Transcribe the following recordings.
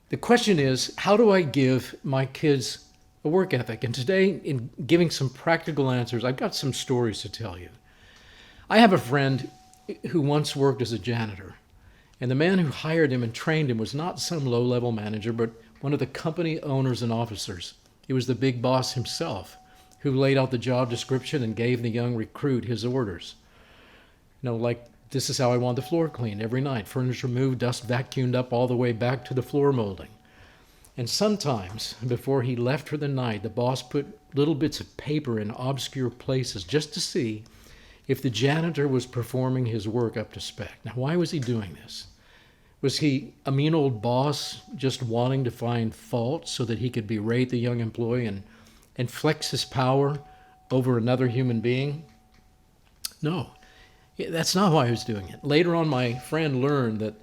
The question is, how do I give my kids a work ethic? And today, in giving some practical answers, I've got some stories to tell you. I have a friend who once worked as a janitor, and the man who hired him and trained him was not some low level manager, but one of the company owners and officers. It was the big boss himself who laid out the job description and gave the young recruit his orders. Like, this is how I want the floor cleaned every night, furniture moved, dust vacuumed up all the way back to the floor molding. And sometimes, before he left for the night, the boss put little bits of paper in obscure places just to see if the janitor was performing his work up to spec. Now, why was he doing this? Was he a mean old boss just wanting to find fault so that he could berate the young employee and flex his power over another human being? No, that's not why he was doing it. Later on, my friend learned that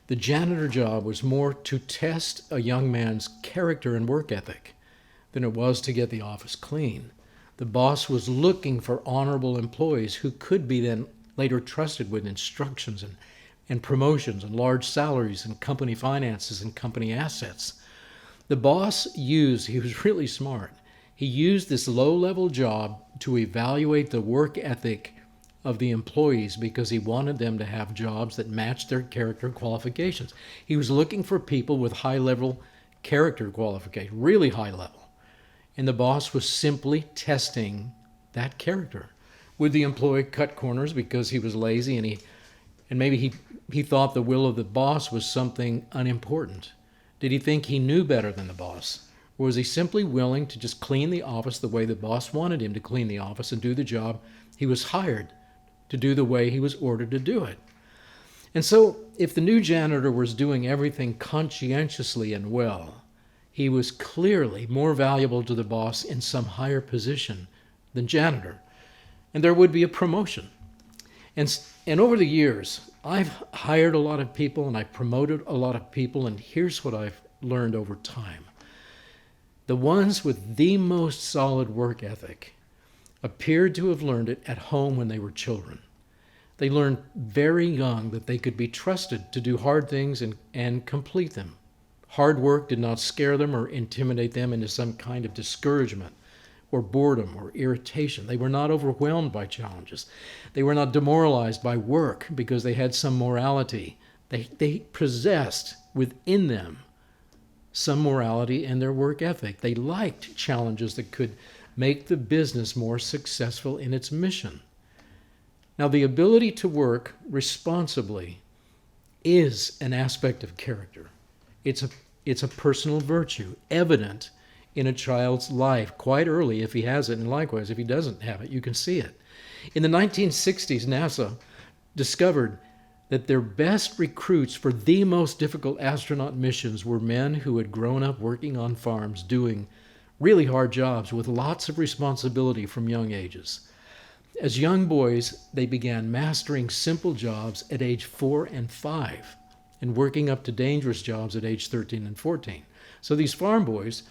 the janitor job was more to test a young man's character and work ethic than it was to get the office clean. The boss was looking for honorable employees who could be then later trusted with instructions and promotions and large salaries and company finances and company assets. The boss he was really smart. He used this low-level job to evaluate the work ethic of the employees because he wanted them to have jobs that matched their character qualifications. He was looking for people with high-level character qualifications, really high level. And the boss was simply testing that character. Would the employee cut corners because he was lazy and maybe he thought the will of the boss was something unimportant? Did he think he knew better than the boss? Or was he simply willing to just clean the office the way the boss wanted him to clean the office and do the job he was hired to do the way he was ordered to do it? And so, if the new janitor was doing everything conscientiously and well, he was clearly more valuable to the boss in some higher position than janitor, and there would be a promotion. And over the years, I've hired a lot of people and I've promoted a lot of people, and here's what I've learned over time. The ones with the most solid work ethic appeared to have learned it at home when they were children. They learned very young that they could be trusted to do hard things and complete them. Hard work did not scare them or intimidate them into some kind of discouragement or boredom or irritation. They were not overwhelmed by challenges. They were not demoralized by work because they had some morality. They possessed within them some morality in their work ethic. They liked challenges that could make the business more successful in its mission. Now, the ability to work responsibly is an aspect of character. It's a personal virtue, evident in a child's life quite early if he has it, and likewise, if he doesn't have it, you can see it. In the 1960s, NASA discovered that their best recruits for the most difficult astronaut missions were men who had grown up working on farms doing really hard jobs with lots of responsibility from young ages. As young boys, they began mastering simple jobs at age 4 and 5 and working up to dangerous jobs at age 13 and 14. So these farm boys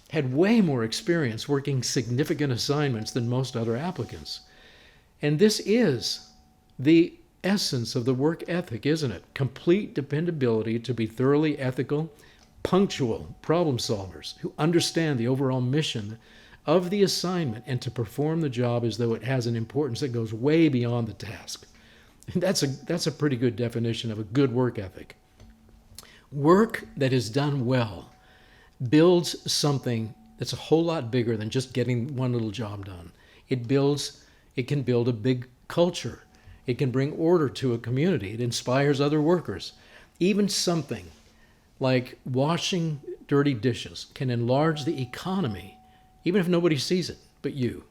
had way more experience working significant assignments than most other applicants. And this is the essence of the work ethic, isn't it? Complete dependability to be thoroughly ethical, punctual problem solvers who understand the overall mission of the assignment and to perform the job as though it has an importance that goes way beyond the task. And that's a pretty good definition of a good work ethic. Work that is done well builds something that's a whole lot bigger than just getting one little job done. It can build a big culture. It can bring order to a community. It inspires other workers. Even something like washing dirty dishes can enlarge the economy, even if nobody sees it but you,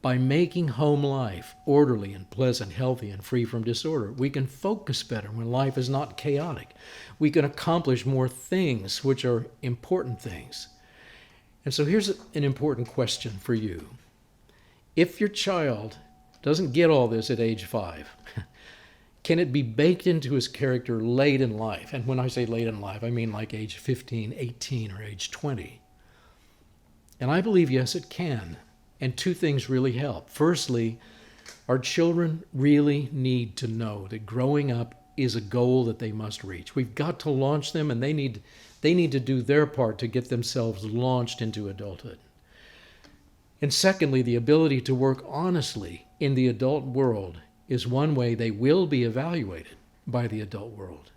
by making home life orderly and pleasant, healthy, and free from disorder. We can focus better when life is not chaotic. We can accomplish more things, which are important things. And so here's an important question for you. If your child doesn't get all this at age 5, can it be baked into his character late in life? And when I say late in life, I mean like age 15, 18, or age 20. And I believe, yes, it can. And two things really help. Firstly, our children really need to know that growing up is a goal that they must reach. We've got to launch them, and they need to do their part to get themselves launched into adulthood. And secondly, the ability to work honestly in the adult world is one way they will be evaluated by the adult world.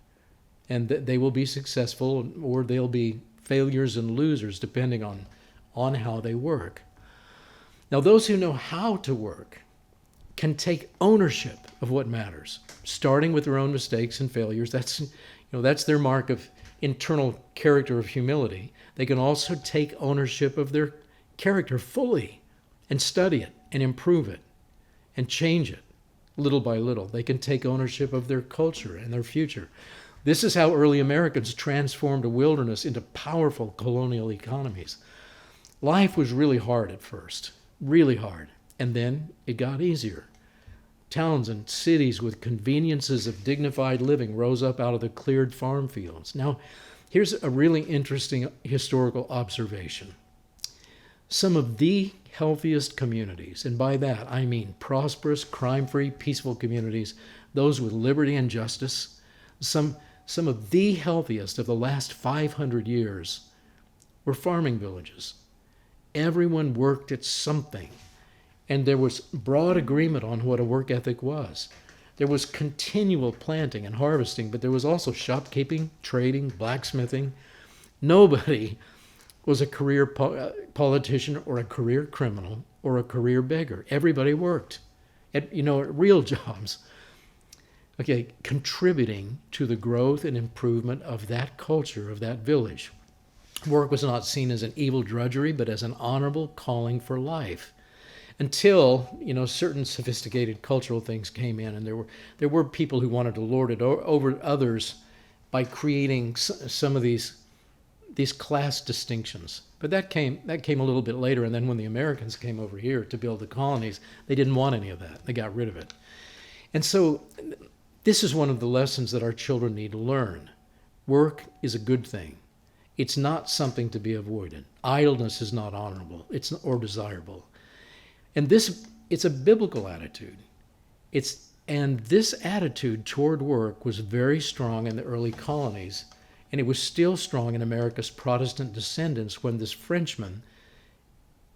And they will be successful, or they'll be failures and losers depending on how they work. Now, those who know how to work can take ownership of what matters, starting with their own mistakes and failures. That's their mark of internal character of humility. They can also take ownership of their character fully and study it and improve it and change it little by little. They can take ownership of their culture and their future. This is how early Americans transformed a wilderness into powerful colonial economies. Life was really hard at first, really hard, and then it got easier. Towns and cities with conveniences of dignified living rose up out of the cleared farm fields. Now, here's a really interesting historical observation. Some of the healthiest communities, and by that I mean prosperous, crime-free, peaceful communities, those with liberty and justice, some of the healthiest of the last 500 years were farming villages. Everyone worked at something, and there was broad agreement on what a work ethic was. There was continual planting and harvesting, but there was also shopkeeping, trading, blacksmithing. Nobody was a career politician or a career criminal or a career beggar. Everybody worked at real jobs. Okay, contributing to the growth and improvement of that culture, of that village. Work was not seen as an evil drudgery, but as an honorable calling for life. Until, certain sophisticated cultural things came in, and there were people who wanted to lord it over others by creating some of these class distinctions. But that came a little bit later, and then when the Americans came over here to build the colonies, they didn't want any of that. They got rid of it. And so this is one of the lessons that our children need to learn. Work is a good thing. It's not something to be avoided. Idleness is not honorable or desirable. And it's a biblical attitude. And this attitude toward work was very strong in the early colonies, and it was still strong in America's Protestant descendants when this Frenchman,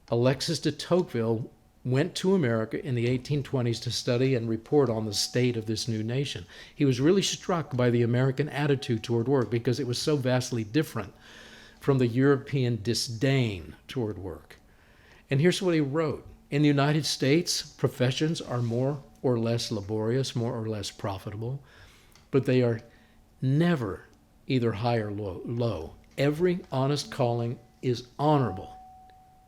Alexis de Tocqueville, went to America in the 1820s to study and report on the state of this new nation. He was really struck by the American attitude toward work because it was so vastly different from the European disdain toward work. And here's what he wrote. In the United States, professions are more or less laborious, more or less profitable, but they are never either high or low. Every honest calling is honorable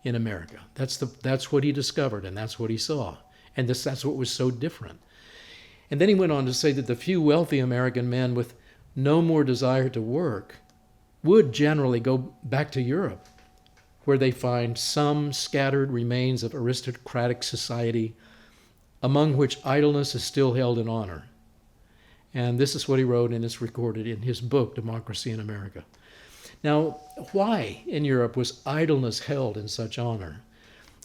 in America. That's what he discovered, and that's what he saw. And that's what was so different. And then he went on to say that the few wealthy American men with no more desire to work would generally go back to Europe, where they find some scattered remains of aristocratic society, among which idleness is still held in honor. And this is what he wrote, and it's recorded in his book, Democracy in America. Now, why in Europe was idleness held in such honor?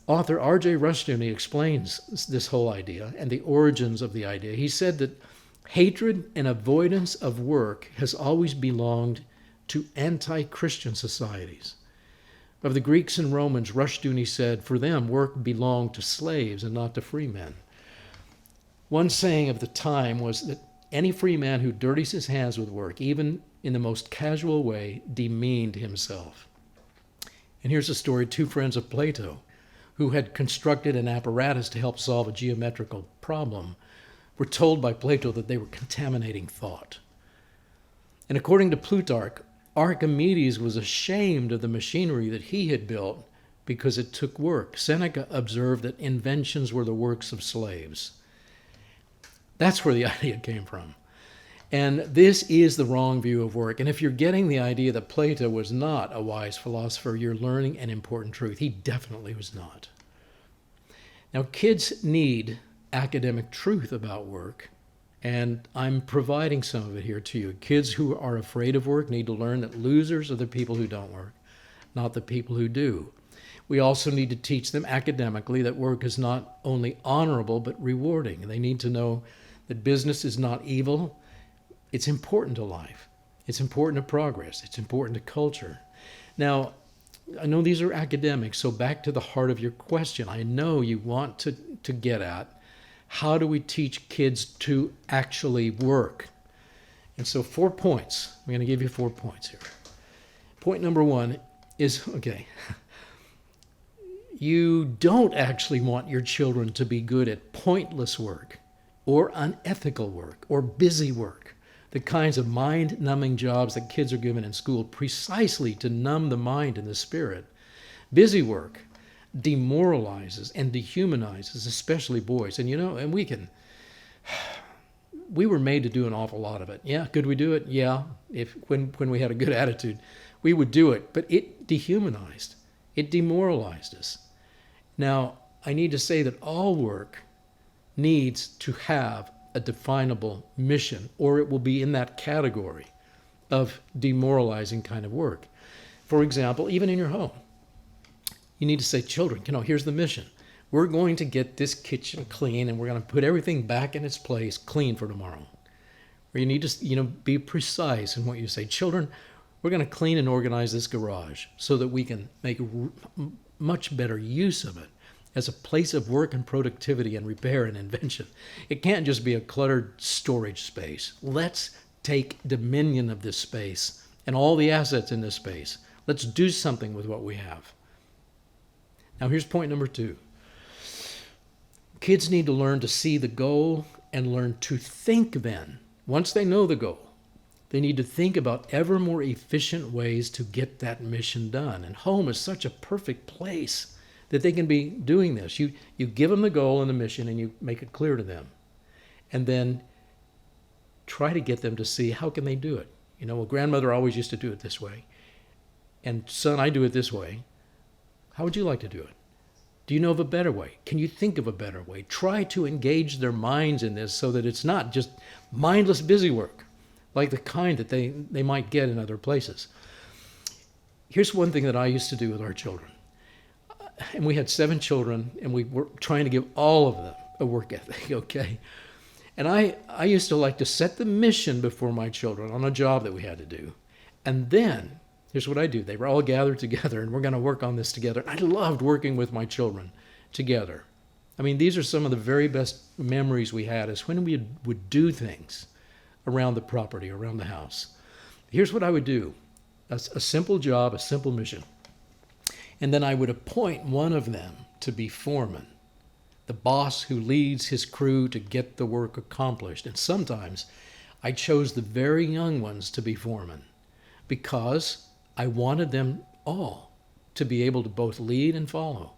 Author R.J. Rushdoony explains this whole idea and the origins of the idea. He said that hatred and avoidance of work has always belonged to anti-Christian societies. Of the Greeks and Romans, Rushdoony said, for them, work belonged to slaves and not to free men. One saying of the time was that any free man who dirties his hands with work, even in the most casual way, demeaned himself. And here's a story. Two friends of Plato, who had constructed an apparatus to help solve a geometrical problem, were told by Plato that they were contaminating thought. And according to Plutarch, Archimedes was ashamed of the machinery that he had built because it took work. Seneca observed that inventions were the works of slaves. That's where the idea came from. And this is the wrong view of work. And if you're getting the idea that Plato was not a wise philosopher, you're learning an important truth. He definitely was not. Now, kids need academic truth about work, and I'm providing some of it here to you. Kids who are afraid of work need to learn that losers are the people who don't work, not the people who do. We also need to teach them academically that work is not only honorable but rewarding. They need to know that business is not evil, It's important to life. It's important to progress. It's important to culture. Now, I know these are academics, so back to the heart of your question. I know you want to get at how do we teach kids to actually work? And so 4 points. I'm going to give you 4 points here. Point number 1 is, okay, you don't actually want your children to be good at pointless work or unethical work or busy work, the kinds of mind-numbing jobs that kids are given in school precisely to numb the mind and the spirit. Busy work demoralizes and dehumanizes, especially boys. And and we were made to do an awful lot of it. Yeah, could we do it? Yeah, when we had a good attitude, we would do it. But it dehumanized. It demoralized us. Now, I need to say that all work needs to have a definable mission, or it will be in that category of demoralizing kind of work. For example, even in your home, you need to say, children, here's the mission. We're going to get this kitchen clean, and we're going to put everything back in its place clean for tomorrow. Or you need to, be precise in what you say. Children, we're going to clean and organize this garage so that we can make much better use of it as a place of work and productivity and repair and invention. It can't just be a cluttered storage space. Let's take dominion of this space and all the assets in this space. Let's do something with what we have. Now here's point number 2. Kids need to learn to see the goal and learn to think then. Once they know the goal, they need to think about ever more efficient ways to get that mission done. And home is such a perfect place that they can be doing this. You give them the goal and the mission and you make it clear to them. And then try to get them to see how can they do it. Well, grandmother always used to do it this way. And son, I do it this way. How would you like to do it? Do you know of a better way? Can you think of a better way? Try to engage their minds in this so that it's not just mindless busy work, like the kind that they might get in other places. Here's one thing that I used to do with our children. And we had 7 children, and we were trying to give all of them a work ethic, okay? And I used to like to set the mission before my children on a job that we had to do. And then, here's what I do. They were all gathered together, and we're going to work on this together. I loved working with my children together. I mean, these are some of the very best memories we had, is when we would do things around the property, around the house. Here's what I would do. A simple job, a simple mission. And then I would appoint one of them to be foreman, the boss who leads his crew to get the work accomplished. And sometimes I chose the very young ones to be foremen because I wanted them all to be able to both lead and follow.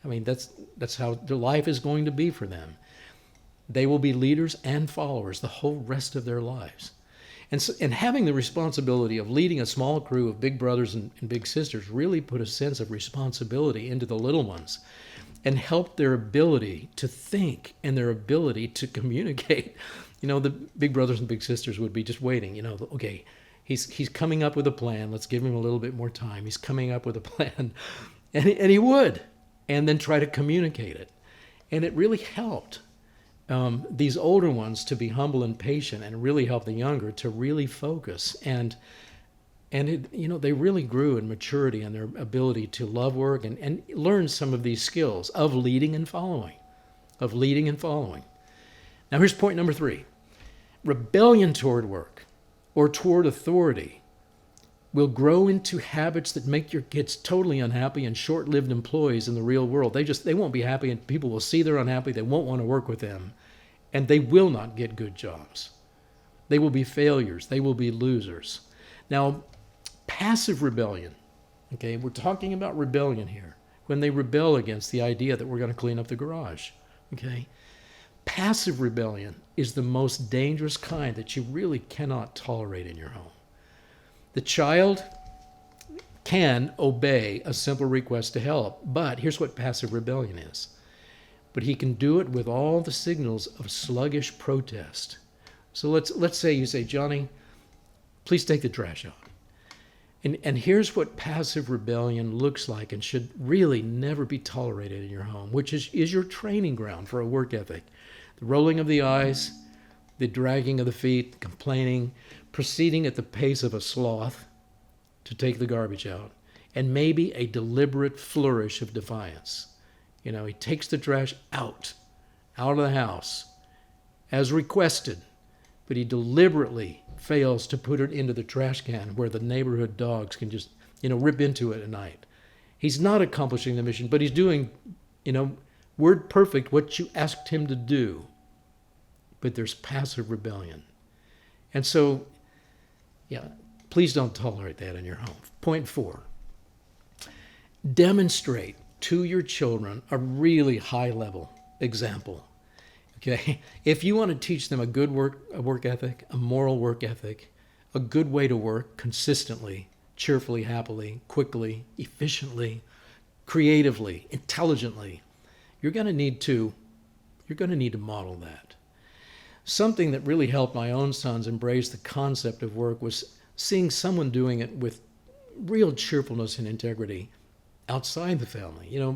I mean, that's how their life is going to be for them. They will be leaders and followers the whole rest of their lives. And having the responsibility of leading a small crew of big brothers and big sisters really put a sense of responsibility into the little ones and helped their ability to think and their ability to communicate. The big brothers and big sisters would be just waiting, okay, he's coming up with a plan. Let's give him a little bit more time. He's coming up with a plan. And he would, and then try to communicate it. And it really helped these older ones to be humble and patient, and really help the younger to really focus. And it, they really grew in maturity and their ability to love work and learn some of these skills of leading and following. Now here's point number 3. Rebellion toward work or toward authority will grow into habits that make your kids totally unhappy and short-lived employees in the real world. They won't be happy, and people will see they're unhappy. They won't want to work with them, and they will not get good jobs. They will be failures. They will be losers. Now, passive rebellion, okay, we're talking about rebellion here, when they rebel against the idea that we're going to clean up the garage, okay? Passive rebellion is the most dangerous kind that you really cannot tolerate in your home. The child can obey a simple request to help, but here's what passive rebellion is. But he can do it with all the signals of sluggish protest. So let's say you say, Johnny, please take the trash out. And here's what passive rebellion looks like and should really never be tolerated in your home, which is your training ground for a work ethic. The rolling of the eyes, the dragging of the feet, the complaining, proceeding at the pace of a sloth to take the garbage out, and maybe a deliberate flourish of defiance. He takes the trash out of the house as requested, but he deliberately fails to put it into the trash can where the neighborhood dogs can just, rip into it at night. He's not accomplishing the mission, but he's doing, word perfect what you asked him to do. But there's passive rebellion. And so, please don't tolerate that in your home. Point 4, demonstrate to your children a really high level example. Okay, if you want to teach them a good work ethic, a moral work ethic, a good way to work consistently, cheerfully, happily, quickly, efficiently, creatively, intelligently, you're going to need to model that. Something that really helped my own sons embrace the concept of work was seeing someone doing it with real cheerfulness and integrity outside the family.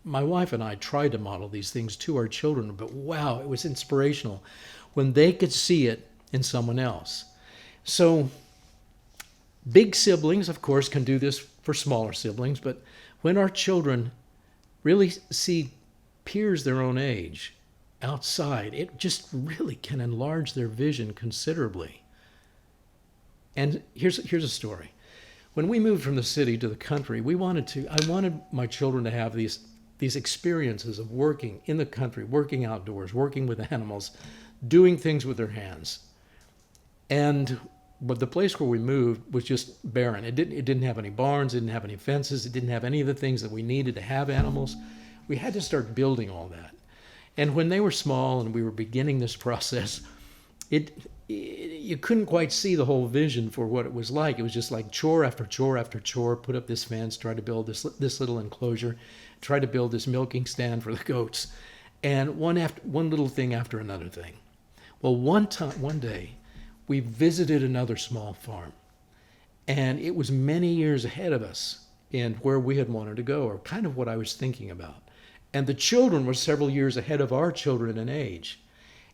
My wife and I tried to model these things to our children, but wow, it was inspirational when they could see it in someone else. So big siblings, of course, can do this for smaller siblings, but when our children really see peers their own age outside, it just really can enlarge their vision considerably. And here's a story. When we moved from the city to the country, I wanted my children to have these experiences of working in the country, working outdoors, working with animals, doing things with their hands. But the place where we moved was just barren. It didn't have any barns, it didn't have any fences, it didn't have any of the things that we needed to have animals. We had to start building all that. And when they were small and we were beginning this process, you couldn't quite see the whole vision for what it was like. It was just like chore after chore after chore, put up this fence, try to build this little enclosure, try to build this milking stand for the goats, and one little thing after another thing. Well, one day, we visited another small farm, and it was many years ahead of us in where we had wanted to go, or kind of what I was thinking about. And the children were several years ahead of our children in age.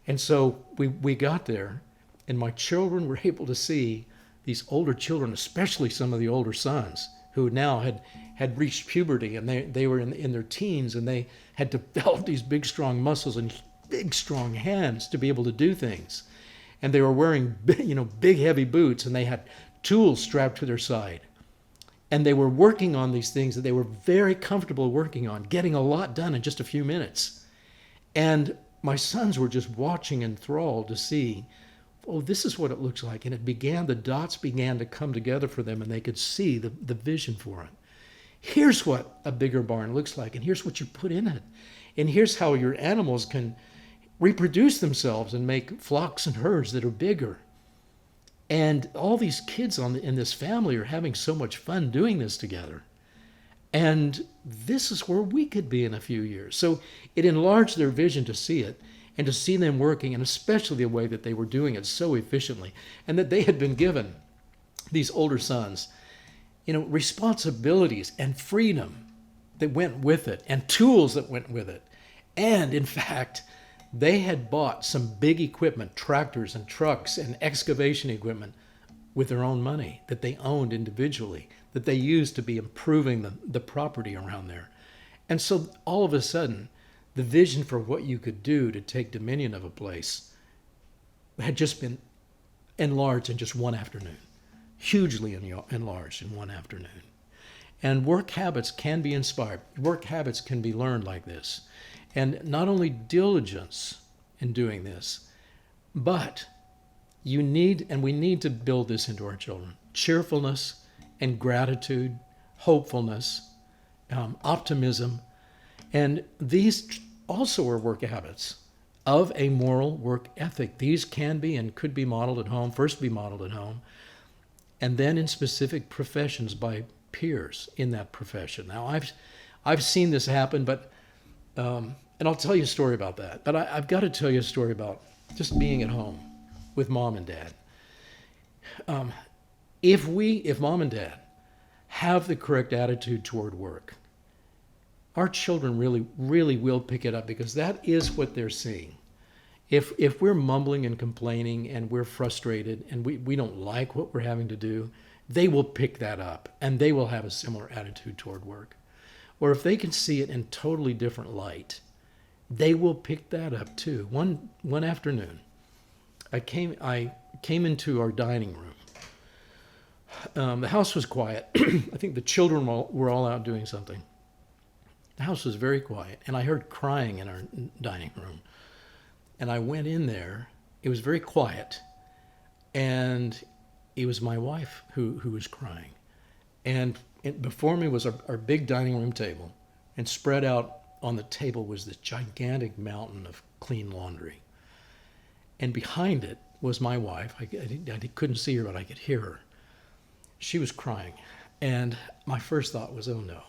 And so we got there, and my children were able to see these older children, especially some of the older sons, who now had reached puberty, and they were in their teens, and they had developed these big, strong muscles and big, strong hands to be able to do things. And they were wearing big, heavy boots, and they had tools strapped to their side. And they were working on these things that they were very comfortable working on, getting a lot done in just a few minutes. And my sons were just watching enthralled to see, this is what it looks like. And the dots began to come together for them, and they could see the vision for it. Here's what a bigger barn looks like, and here's what you put in it. And here's how your animals can reproduce themselves and make flocks and herds that are bigger. And all these kids in this family are having so much fun doing this together. And this is where we could be in a few years. So it enlarged their vision to see it, and to see them working, and especially the way that they were doing it so efficiently, and that they had been given, these older sons, responsibilities and freedom that went with it, and tools that went with it. And in fact, they had bought some big equipment, tractors and trucks and excavation equipment, with their own money that they owned individually, that they used to be improving the property around there. And so all of a sudden, the vision for what you could do to take dominion of a place had just been enlarged in just one afternoon, hugely enlarged in one afternoon. And work habits can be inspired. Work habits can be learned like this. And not only diligence in doing this, but we need to build this into our children. Cheerfulness and gratitude, hopefulness, optimism. And these also are work habits of a moral work ethic. These can be and could be modeled at home, first be modeled at home, and then in specific professions by peers in that profession. Now, I've seen this happen, but and I'll tell you a story about that. But I've got to tell you a story about just being at home with mom and dad. If mom and dad have the correct attitude toward work, our children really, really will pick it up, because that is what they're seeing. If we're mumbling and complaining and we're frustrated and we don't like what we're having to do, they will pick that up and they will have a similar attitude toward work. Or if they can see it in totally different light, they will pick that up too. One afternoon, I came into our dining room. The house was quiet. I think the children were all out doing something. The house was very quiet, and I heard crying in our dining room. And I went in there. It was very quiet, and it was my wife who was crying. And before me was our big dining room table, and spread out on the table was this gigantic mountain of clean laundry. And behind it was my wife. I couldn't see her, but I could hear her. She was crying, and my first thought was, oh no,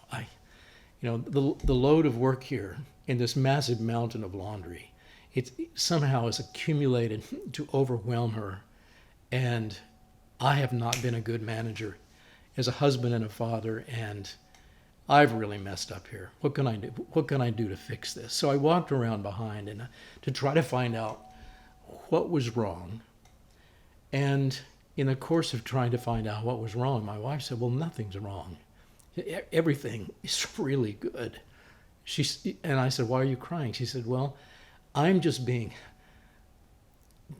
the load of work here in this massive mountain of laundry, it somehow has accumulated to overwhelm her, and I have not been a good manager as a husband and a father, and I've really messed up here. What can I do? What can I do to fix this? So I walked around behind and to try to find out what was wrong, and in the course of trying to find out what was wrong, my wife said, well, nothing's wrong. Everything is really good. And I said, why are you crying? She said, well, I'm just being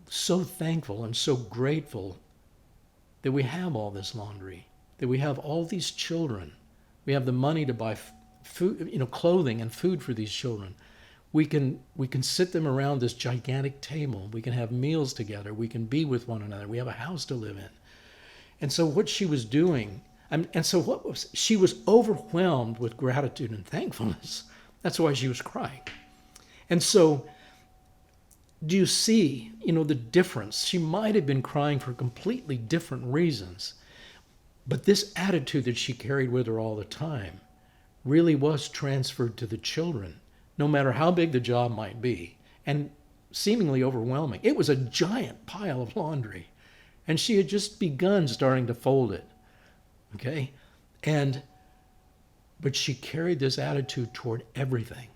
so thankful and so grateful that we have all this laundry, that we have all these children. We have the money to buy food, clothing and food for these children. We can sit them around this gigantic table. We can have meals together. We can be with one another. We have a house to live in. And so what she was doing, she was overwhelmed with gratitude and thankfulness. That's why she was crying. And so, do you see, the difference? She might have been crying for completely different reasons, but this attitude that she carried with her all the time really was transferred to the children, no matter how big the job might be, and seemingly overwhelming. It was a giant pile of laundry, and she had just begun starting to fold it, okay? But she carried this attitude toward everything.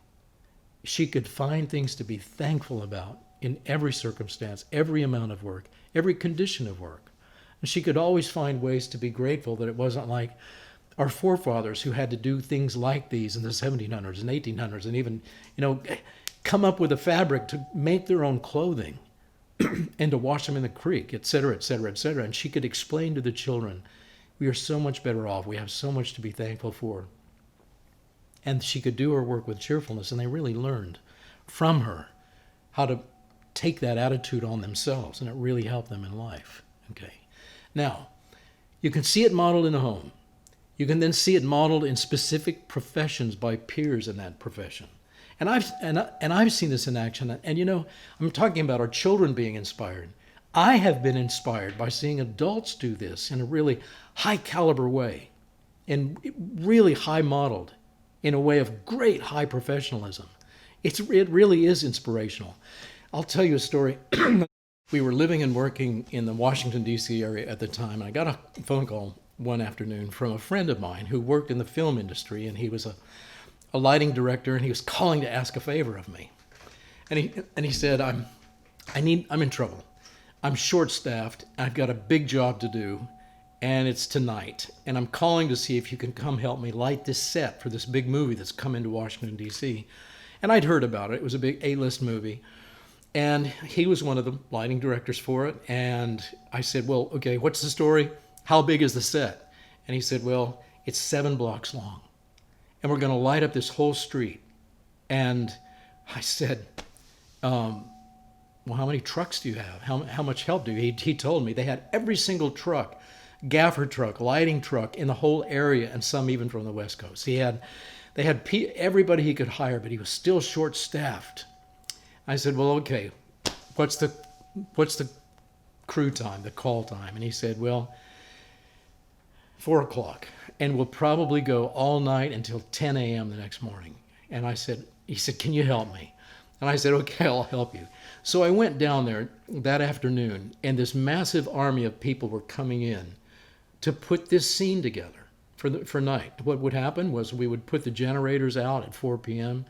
She could find things to be thankful about in every circumstance, every amount of work, every condition of work. And she could always find ways to be grateful that it wasn't like our forefathers who had to do things like these in the 1700s and 1800s and even, come up with a fabric to make their own clothing and to wash them in the creek, et cetera, et cetera, et cetera. And she could explain to the children, we are so much better off. We have so much to be thankful for. And she could do her work with cheerfulness, and they really learned from her how to take that attitude on themselves, and it really helped them in life. Okay. Now, you can see it modeled in a home. You can then see it modeled in specific professions by peers in that profession. And I've seen this in action. And I'm talking about our children being inspired. I have been inspired by seeing adults do this in a really high caliber way, and really high modeled in a way of great high professionalism. It really is inspirational. I'll tell you a story. We were living and working in the Washington, D.C. area at the time, and I got a phone call one afternoon from a friend of mine who worked in the film industry, and he was a lighting director, and he was calling to ask a favor of me. And he said, I'm in trouble. I'm short-staffed. I've got a big job to do, and it's tonight. And I'm calling to see if you can come help me light this set for this big movie that's come into Washington, D.C. And I'd heard about it. It was a big A-list movie. And he was one of the lighting directors for it. And I said, well, okay, what's the story? How big is the set? And he said, well, it's 7 blocks long. And we're going to light up this whole street. And I said, well, how many trucks do you have? How much help do you? He told me they had every single truck, gaffer truck, lighting truck in the whole area, and some even from the West Coast. They had everybody he could hire, but he was still short-staffed. I said, well, okay, what's the crew time, the call time? And he said, well, 4 o'clock, and we'll probably go all night until 10 a.m. the next morning. And he said, can you help me? And I said, okay, I'll help you. So I went down there that afternoon, and this massive army of people were coming in to put this scene together for night. What would happen was we would put the generators out at 4 p.m.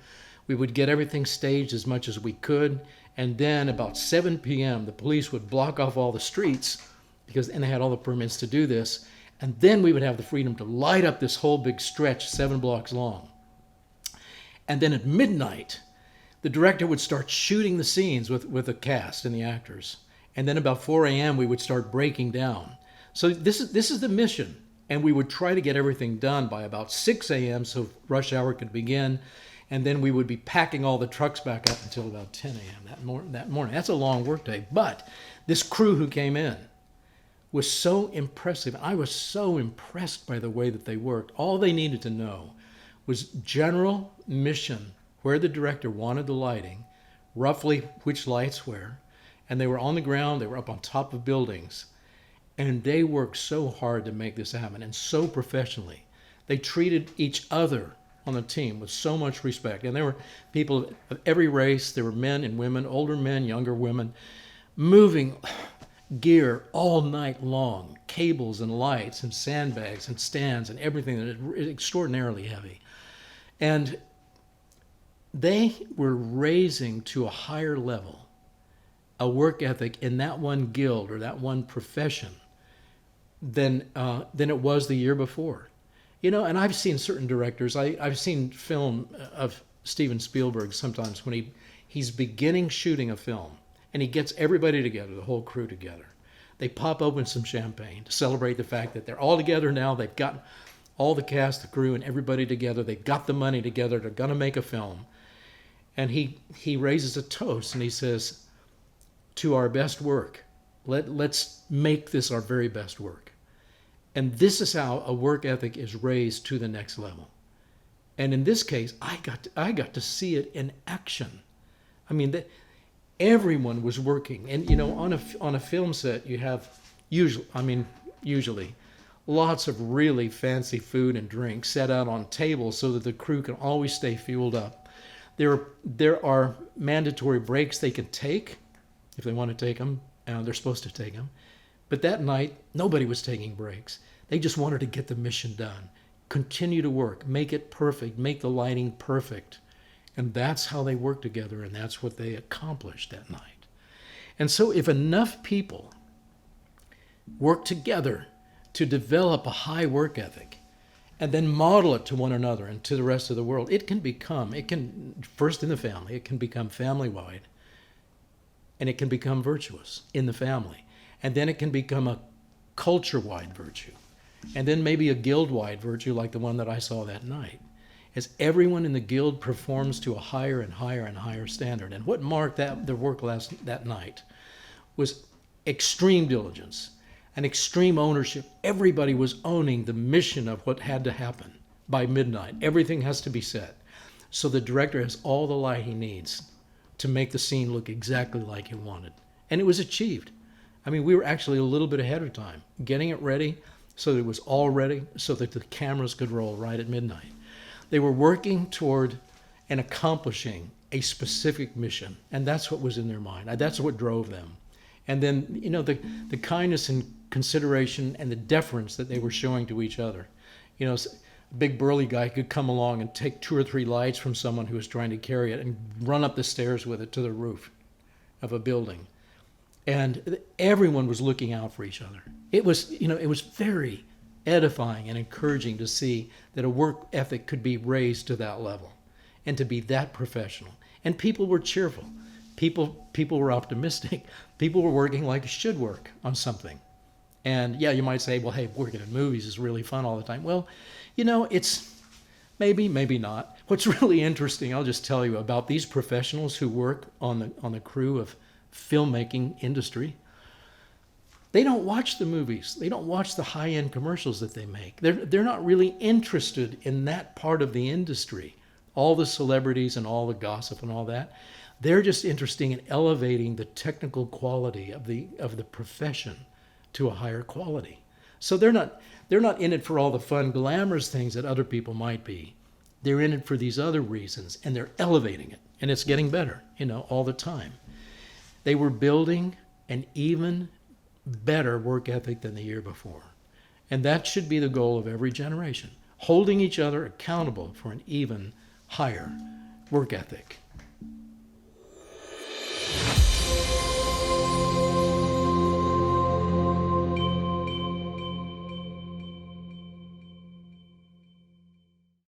We would get everything staged as much as we could. And then about 7 p.m., the police would block off all the streets and they had all the permits to do this. And then we would have the freedom to light up this whole big stretch, 7 blocks long. And then at midnight, the director would start shooting the scenes with the cast and the actors. And then about 4 a.m., we would start breaking down. So this is the mission. And we would try to get everything done by about 6 a.m. so rush hour could begin. And then we would be packing all the trucks back up until about 10 a.m. that morning. That's a long work day. But this crew who came in was so impressive. I was so impressed by the way that they worked. All they needed to know was general mission, where the director wanted the lighting, roughly which lights where. And they were on the ground. They were up on top of buildings. And they worked so hard to make this happen, and so professionally. They treated each other on the team with so much respect. And there were people of every race. There were men and women, older men, younger women, moving gear all night long, cables and lights and sandbags and stands and everything that is extraordinarily heavy. And they were raising to a higher level a work ethic in that one guild or that one profession than it was the year before. You know, and I've seen certain directors, I've seen film of Steven Spielberg sometimes when he's beginning shooting a film and he gets everybody together, the whole crew together. They pop open some champagne to celebrate the fact that they're all together now. They've got all the cast, the crew, and everybody together. They've got the money together. They're going to make a film. And he raises a toast and he says, to our best work. Let's make this our very best work. And this is how a work ethic is raised to the next level. And in this case, I got to see it in action. I mean, everyone was working. And, you know, on a film set, you have usually lots of really fancy food and drink set out on tables so that the crew can always stay fueled up. There are mandatory breaks they can take if they want to take them. They're supposed to take them. But that night, nobody was taking breaks. They just wanted to get the mission done. Continue to work. Make it perfect. Make the lighting perfect. And that's how they worked together, and that's what they accomplished that night. And so if enough people work together to develop a high work ethic and then model it to one another and to the rest of the world, it can, first in the family, it can become family-wide, and it can become virtuous in the family. And then it can become a culture-wide virtue. And then maybe a guild-wide virtue like the one that I saw that night. As everyone in the guild performs to a higher and higher and higher standard. And what marked the work that night was extreme diligence and extreme ownership. Everybody was owning the mission of what had to happen by midnight. Everything has to be set. So the director has all the light he needs to make the scene look exactly like he wanted. And it was achieved. I mean, we were actually a little bit ahead of time, getting it ready so that it was all ready so that the cameras could roll right at midnight. They were working toward and accomplishing a specific mission, and that's what was in their mind. That's what drove them. And then, you know, the kindness and consideration and the deference that they were showing to each other. You know, a big burly guy could come along and take 2 or 3 lights from someone who was trying to carry it and run up the stairs with it to the roof of a building. And everyone was looking out for each other. It was very edifying and encouraging to see that a work ethic could be raised to that level and to be that professional. And people were cheerful. People were optimistic. People were working like it should work on something. And yeah, you might say, well, hey, working in movies is really fun all the time. Well, you know, it's maybe not. What's really interesting, I'll just tell you about these professionals who work on the crew of filmmaking industry. They don't watch the movies. They don't watch the high-end commercials that they make. They're not really interested in that part of the industry, all the celebrities and all the gossip and all that. They're just interested in elevating the technical quality of the profession to a higher quality. So they're not in it for all the fun, glamorous things that other people might be. They're in it for these other reasons, and they're elevating it, and it's getting better, all the time. They were building an even better work ethic than the year before. And that should be the goal of every generation, holding each other accountable for an even higher work ethic.